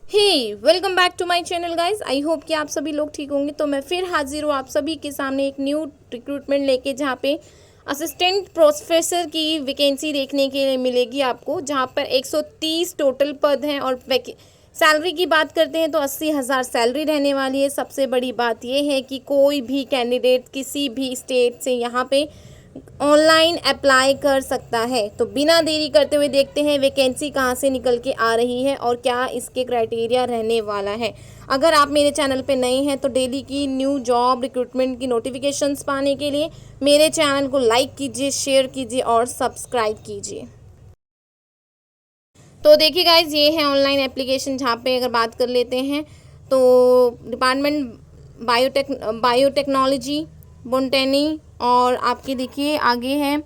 Hey welcome back to my channel guys. I hope कि आप सभी लोग ठीक होंगे। तो मैं फिर हाजिर हूँ आप सभी के सामने एक न्यू रिक्रूटमेंट लेके, जहाँ पे असिस्टेंट प्रोफेसर की वैकेंसी देखने के लिए मिलेगी आपको, जहाँ पर 130 टोटल पद हैं। और सैलरी की बात करते हैं तो 80,000 सैलरी रहने वाली है। सबसे बड़ी बात यह है कि कोई भी कैंडिडेट किसी भी स्टेट से यहाँ पे ऑनलाइन अप्लाई कर सकता है। तो बिना देरी करते हुए देखते हैं वैकेंसी कहाँ से निकल के आ रही है और क्या इसके क्राइटेरिया रहने वाला है। अगर आप मेरे चैनल पे नए हैं तो डेली की न्यू जॉब रिक्रूटमेंट की नोटिफिकेशंस पाने के लिए मेरे चैनल को लाइक कीजिए, शेयर कीजिए और सब्सक्राइब कीजिए। तो देखिए गाइज, ये है ऑनलाइन एप्लीकेशन, जहाँ पे अगर बात कर लेते हैं तो डिपार्टमेंट बायोटेक्नोलॉजी बोटनी, और आपके देखिए आगे है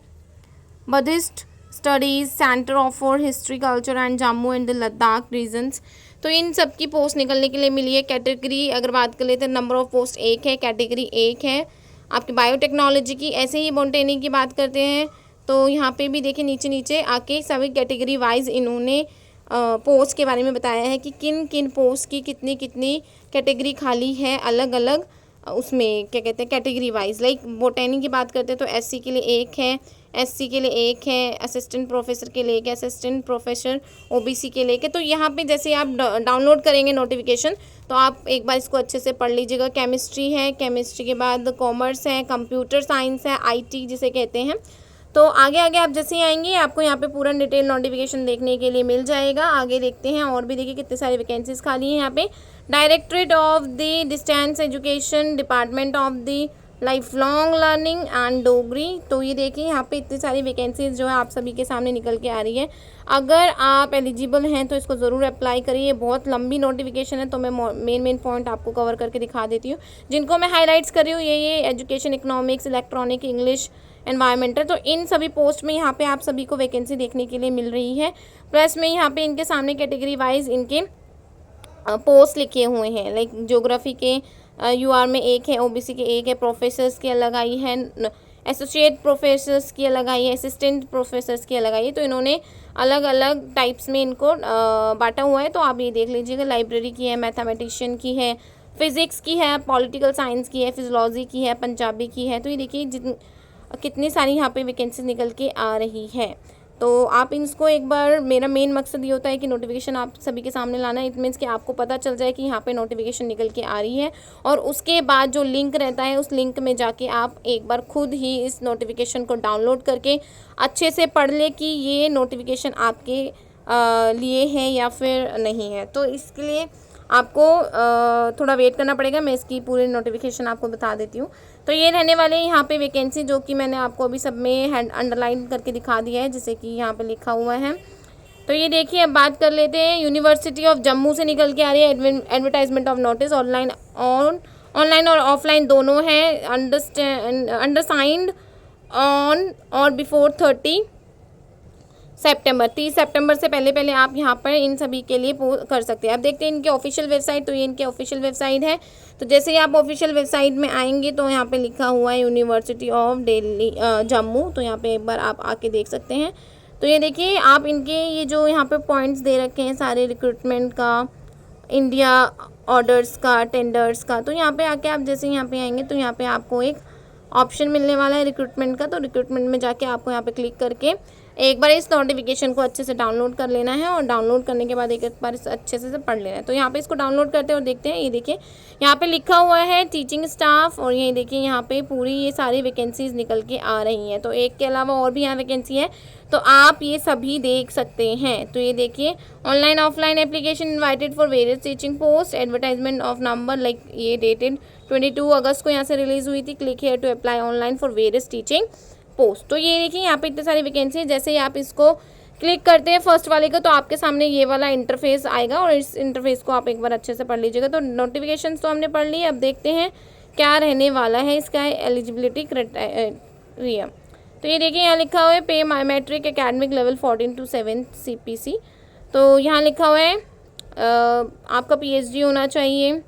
Buddhist studies centre of for history culture and Jammu and the Ladakh regions. तो इन सब की पोस्ट निकलने के लिए मिली है। कैटेगरी अगर बात कर लेते हैं, नंबर ऑफ पोस्ट 1 है, कैटेगरी 1 है आपकी बायोटेक्नोलॉजी की। ऐसे ही बोटनी की बात करते हैं तो यहाँ पे भी देखिए नीचे नीचे आके सभी कैटेगरी वाइज इन्होंने पोस्ट के बारे में बताया है कि किन किन पोस्ट की कितनी कितनी कैटेगरी खाली है, अलग अलग उसमें क्या कहते हैं कैटेगरी वाइज। लाइक बोटनी की बात करते हैं तो एससी के लिए 1 है, एससी के लिए 1 है, असिस्टेंट प्रोफेसर के लिए 1 है, असिस्टेंट प्रोफेसर ओबीसी के लिए 1 है। तो यहाँ पे जैसे आप डाउनलोड करेंगे नोटिफिकेशन तो आप एक बार इसको अच्छे से पढ़ लीजिएगा। केमिस्ट्री है, केमिस्ट्री के बाद कॉमर्स है, कंप्यूटर साइंस है, आईटी जिसे कहते हैं। तो आगे आगे आप जैसे ही आएंगे आपको यहाँ पे पूरा डिटेल नोटिफिकेशन देखने के लिए मिल जाएगा। आगे देखते हैं और भी, देखिए कितने सारे वैकेंसीज खाली हैं यहाँ पे। Directorate of the distance education, department of the life long learning and Dogri. तो ये देखिए यहाँ पे इतनी सारी वैकेंसीज जो है आप सभी के सामने निकल के आ रही है। अगर आप एलिजिबल हैं तो इसको ज़रूर अप्लाई करिए। बहुत लंबी नोटिफिकेशन है तो मैं मेन पॉइंट आपको कवर करके दिखा देती हूँ। जिनको मैं हाईलाइट्स कर रही हूँ ये education, economics, electronic, English, environmental. तो इन सभी पोस्ट में यहाँ पे आप सभी को वैकेंसी देखने के लिए मिल रही है। प्लस में यहाँ पे इनके सामने कैटेगरी वाइज इनके पोस्ट लिखे हुए हैं। लाइक ज्योग्राफी के यूआर में 1 है, ओबीसी के 1 है, प्रोफेसर्स की अलग आई है, एसोसिएट प्रोफेसर्स की अलग आई है, असिस्टेंट प्रोफेसर्स की अलग आई है। तो इन्होंने अलग अलग टाइप्स में इनको बांटा हुआ है। तो आप ये देख लीजिएगा, लाइब्रेरी की है, मैथमेटिशियन की है, फिज़िक्स की है, पॉलिटिकल साइंस की है, फिजियोलॉजी की है, पंजाबी की है। तो ये देखिए कितनी सारी यहाँ पे वैकेंसी निकल के आ रही है। तो आप इसको एक बार, मेरा मेन मकसद ये होता है कि नोटिफिकेशन आप सभी के सामने लाना। इट मीन्स कि आपको पता चल जाए कि यहाँ पे नोटिफिकेशन निकल के आ रही है, और उसके बाद जो लिंक रहता है उस लिंक में जाके आप एक बार खुद ही इस नोटिफिकेशन को डाउनलोड करके अच्छे से पढ़ ले कि ये नोटिफिकेशन आपके लिए है या फिर नहीं है। तो इसके लिए आपको थोड़ा वेट करना पड़ेगा। मैं इसकी पूरी नोटिफिकेशन आपको बता देती हूँ। तो ये रहने वाले यहाँ पे वैकेंसी, जो कि मैंने आपको अभी सब में अंडरलाइन करके दिखा दिया है, जैसे कि यहाँ पे लिखा हुआ है। तो ये देखिए, अब बात कर लेते हैं। यूनिवर्सिटी ऑफ जम्मू से निकल के आ रही है एडवर्टाइजमेंट ऑफ नोटिस। ऑनलाइन और ऑफलाइन दोनों हैं। अंडरसाइंड ऑन और बिफोर 30 सितंबर से पहले पहले आप यहाँ पर इन सभी के लिए कर सकते हैं। अब देखते हैं इनके ऑफिशियल वेबसाइट। तो ये इनके ऑफिशियल वेबसाइट है। तो जैसे ही आप ऑफिशियल वेबसाइट में आएंगे तो यहाँ पे लिखा हुआ है यूनिवर्सिटी ऑफ दिल्ली जम्मू। तो यहाँ पे एक बार आप आके देख सकते हैं। तो ये देखिए, आप इनके ये जो यहाँ पे पॉइंट्स दे रखे हैं सारे रिक्रूटमेंट का, इंडिया ऑर्डर्स का, टेंडर्स का। तो यहाँ पे आके आप जैसे यहाँ पे आएंगे तो यहाँ पे आपको एक ऑप्शन मिलने वाला है रिक्रूटमेंट का। तो रिक्रूटमेंट में जाके आपको यहाँ पे क्लिक करके एक बार इस नोटिफिकेशन को अच्छे से डाउनलोड कर लेना है, और डाउनलोड करने के बाद एक बार इस अच्छे से पढ़ लेना है। तो यहाँ पे इसको डाउनलोड करते हैं और देखते हैं। ये देखिए यहाँ पे लिखा हुआ है टीचिंग स्टाफ, और ये देखिए यहाँ पे पूरी ये सारी वैकेंसीज निकल के आ रही हैं। तो एक के अलावा और भी यहाँ वैकेंसी है, तो आप ये सभी देख सकते हैं। तो ये देखिए, online offline application invited for various teaching post, advertisement of number, like ये डेटेड 22 अगस्त को यहाँ से रिलीज़ हुई थी। Click here to apply online for various teaching post. तो ये देखिए यहाँ पे इतने सारी वैकेंसी है। जैसे ही आप इसको क्लिक करते हैं फर्स्ट वाले का, तो आपके सामने ये वाला इंटरफेस आएगा, और इस इंटरफेस को आप एक बार अच्छे से पढ़ लीजिएगा। तो नोटिफिकेशन तो हमने पढ़ ली। अब देखते हैं क्या रहने वाला है इसका एलिजिबिलिटी क्राइटेरिया। तो ये देखिए यहाँ लिखा हुआ है पे matric academic level 14 to 7 CPC। तो यहाँ लिखा हुआ है आपका PhD होना चाहिए।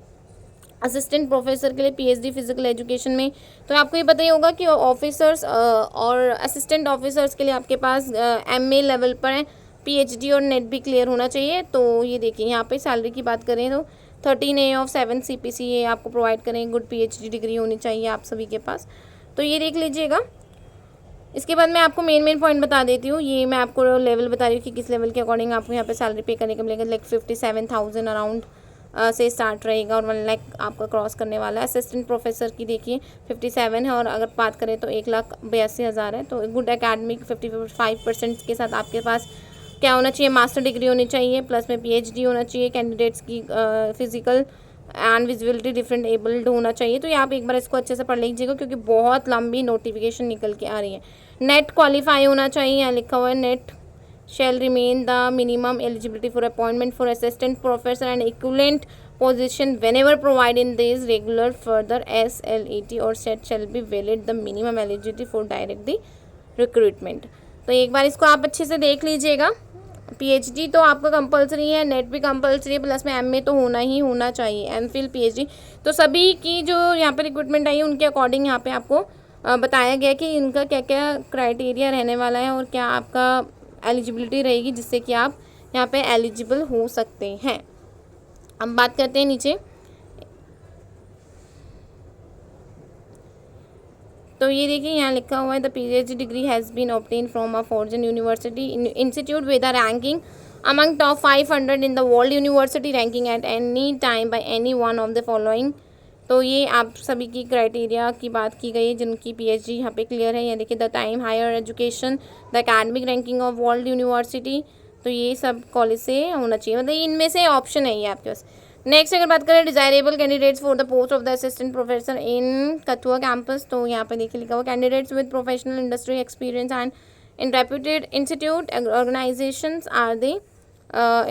असिस्टेंट प्रोफेसर के लिए PhD फिजिकल एजुकेशन में। तो आपको ये पता ही होगा कि ऑफिसर्स और असिस्टेंट ऑफिसर्स के लिए आपके पास MA लेवल पर PhD और नेट भी क्लियर होना चाहिए। तो ये देखिए यहाँ पे सैलरी की बात करें तो 13A ऑफ 7 CPCA आपको प्रोवाइड करें। गुड PhD डिग्री होनी चाहिए आप सभी के पास, तो ये देख लीजिएगा। इसके बाद मैं आपको मेन पॉइंट बता देती हूँ। ये मैं आपको लेवल बता रही हूँ कि किस लेवल के अकॉर्डिंग आपको यहाँ पे सैलरी पे करने को मिलेगा। लाइक 57,000 अराउंड से स्टार्ट रहेगा और 1 लाख आपका क्रॉस करने वाला है। असिस्टेंट प्रोफेसर की देखिए 57 है, और अगर बात करें तो 1,82,000 है। तो गुड एकेडमिक 55% के साथ आपके पास क्या होना चाहिए, मास्टर डिग्री होनी चाहिए, प्लस में PhD होना चाहिए। कैंडिडेट्स की physical and visibility different abled होना चाहिए। तो ये आप एक बार इसको अच्छे से पढ़ लीजिएगा क्योंकि बहुत लंबी नोटिफिकेशन निकल के आ रही है। नेट क्वालिफाई होना चाहिए, यहाँ लिखा हुआ है net shall remain the minimum eligibility for appointment for assistant professor and equivalent position whenever provided in these regular further SLET or set shall be valid the minimum eligibility for direct the recruitment। तो एक बार इसको आप अच्छे से देख लीजिएगा। PhD तो आपका कंपलसरी है, नेट भी कंपलसरी है, प्लस में MA तो होना ही होना चाहिए, MPhil PhD। तो सभी की जो यहाँ पे रिक्रूटमेंट आई है उनके अकॉर्डिंग यहाँ पे आपको बताया गया कि इनका क्या क्या क्राइटेरिया रहने वाला है और क्या आपका एलिजिबिलिटी रहेगी जिससे कि आप यहाँ पे एलिजिबल हो सकते हैं। अब बात करते हैं नीचे। तो ये देखिए यहाँ लिखा हुआ है the PhD degree has been obtain from a foreign university institute with a ranking among top 500 in the world university ranking at any time by any one of the following. तो ये आप सभी की क्राइटेरिया की बात की गई है जिनकी PhD यहाँ पे क्लियर है। ये देखिए the time higher education the academic ranking of world university. तो ये सब कॉलेज से होना चाहिए, मतलब इनमें से ऑप्शन है ये आपके पास। नेक्स्ट अगर बात करें desirable candidates for the post of the assistant professor in Kathua campus. तो यहाँ पे देखिए लिखा हुआ candidates with professional industry experience and in reputed institute organisations are they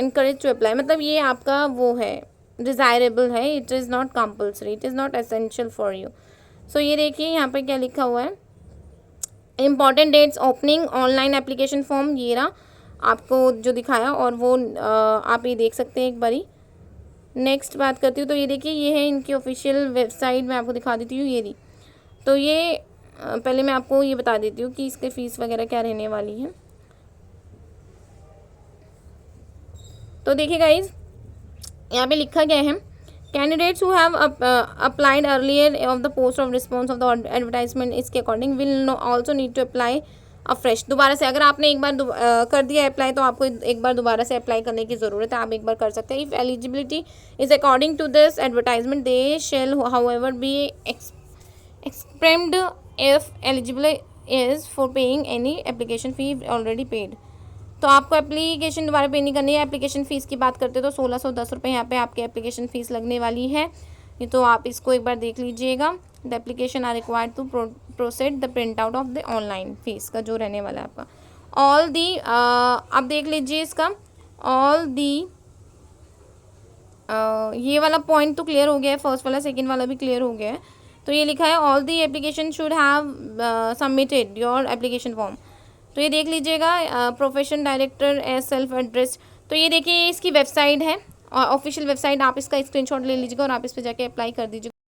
encourage to apply. मतलब ये आपका वो है डिज़ायरेबल है, it is not compulsory, it is not essential for you. So ये देखिए यहाँ पे क्या लिखा हुआ है important dates opening online application form, ये रहा आपको जो दिखाया, और वो आप ये देख सकते हैं एक बारी। नेक्स्ट बात करती हूँ तो ये देखिए ये है इनकी ऑफिशियल वेबसाइट, मैं आपको दिखा देती हूँ ये रही। तो ये पहले मैं आपको ये बता देती हूँ कि इसके फ़ीस वगैरह क्या रहने वाली है। तो देखिए गाइज यहाँ पे लिखा गया है candidates who have applied earlier of the post of response of the advertisement इसके according will also need to apply afresh. दोबारा से अगर आपने एक बार कर दिया अप्लाई तो आपको एक बार दोबारा से अप्लाई करने की ज़रूरत है, आप एक बार कर सकते हैं। If eligibility is according to this advertisement they shall however be exempted if eligible is for paying any application fee already paid. तो आपको एप्लीकेशन दोबारा पे नहीं करनी है। एप्लीकेशन फ़ीस की बात करते तो 1610 रुपये यहाँ पे आपकी एप्लीकेशन फ़ीस लगने वाली है। ये तो आप इसको एक बार देख लीजिएगा। The application are required to proceed the print out of the online fees का जो रहने वाला है आपका। ऑल दी आप देख लीजिए इसका ऑल दी ये वाला पॉइंट तो क्लियर हो गया है, फर्स्ट वाला सेकेंड वाला भी क्लियर हो गया है। तो ये लिखा है all the application should have submitted your application form. तो ये देख लीजिएगा profession director as self address. तो ये देखिए इसकी वेबसाइट है ऑफिशियल वेबसाइट, आप इसका स्क्रीनशॉट ले लीजिएगा और आप इस पर जाके अप्लाई कर दीजिएगा।